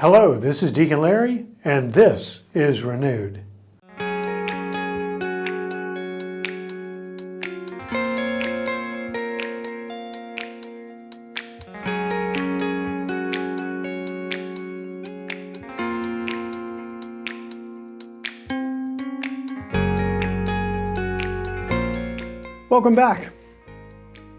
Hello, this is Deacon Larry, and this is Renewed. Welcome back.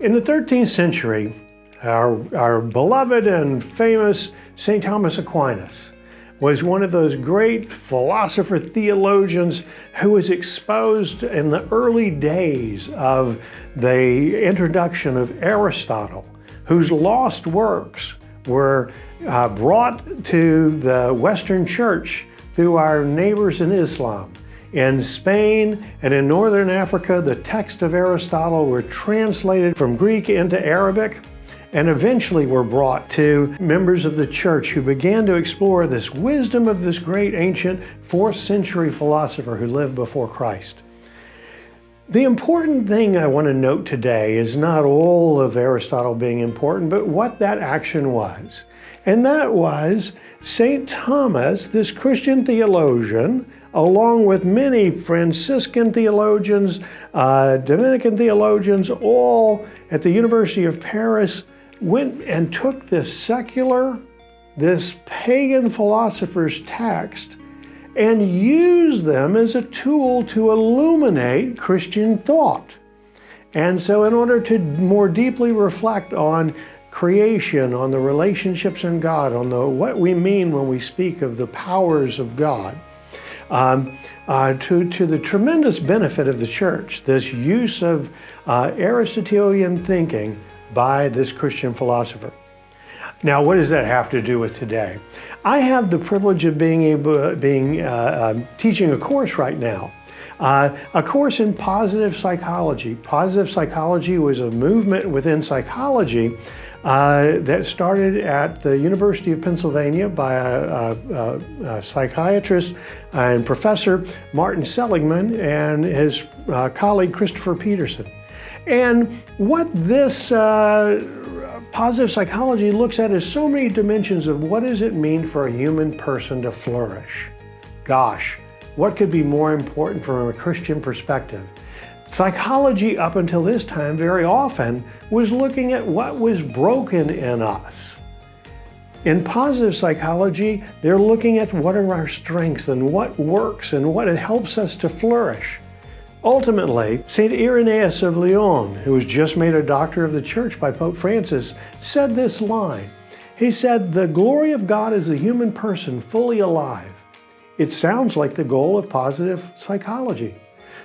In the 13th century, our beloved and famous St. Thomas Aquinas was one of those great philosopher theologians who was exposed in the early days of the introduction of Aristotle, whose lost works were brought to the Western Church through our neighbors in Islam. In Spain and in Northern Africa, the texts of Aristotle were translated from Greek into Arabic and eventually were brought to members of the church who began to explore this wisdom of this great ancient 4th century philosopher who lived before Christ. The important thing I want to note today is not all of Aristotle being important, but what that action was. And that was St. Thomas, this Christian theologian, along with many Franciscan theologians, Dominican theologians, all at the University of Paris, went and took this secular, this pagan philosopher's text and used them as a tool to illuminate Christian thought. And so in order to more deeply reflect on creation, on the relationships in God, on what we mean when we speak of the powers of God, to the tremendous benefit of the church, this use of Aristotelian thinking by this Christian philosopher. Now, what does that have to do with today? I have the privilege of teaching a course right now, a course in positive psychology. Positive psychology was a movement within psychology that started at the University of Pennsylvania by a psychiatrist and professor, Martin Seligman, and his colleague, Christopher Peterson. And what this positive psychology looks at is so many dimensions of what does it mean for a human person to flourish. Gosh, what could be more important from a Christian perspective? Psychology up until this time very often was looking at what was broken in us. In positive psychology, they're looking at what are our strengths and what works and what it helps us to flourish. Ultimately, St. Irenaeus of Lyon, who was just made a doctor of the church by Pope Francis, said this line. He said, "The glory of God is the human person fully alive." It sounds like the goal of positive psychology.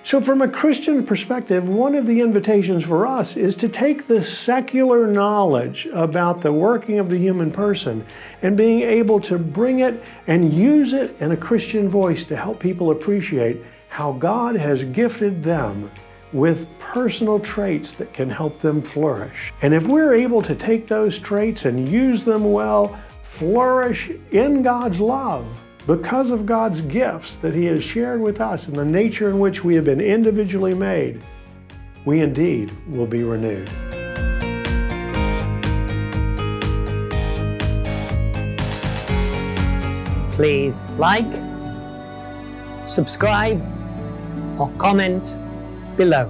So from a Christian perspective, one of the invitations for us is to take the secular knowledge about the working of the human person and being able to bring it and use it in a Christian voice to help people appreciate how God has gifted them with personal traits that can help them flourish. And if we're able to take those traits and use them well, flourish in God's love, because of God's gifts that He has shared with us and the nature in which we have been individually made, we indeed will be renewed. Please like, subscribe, or comment below.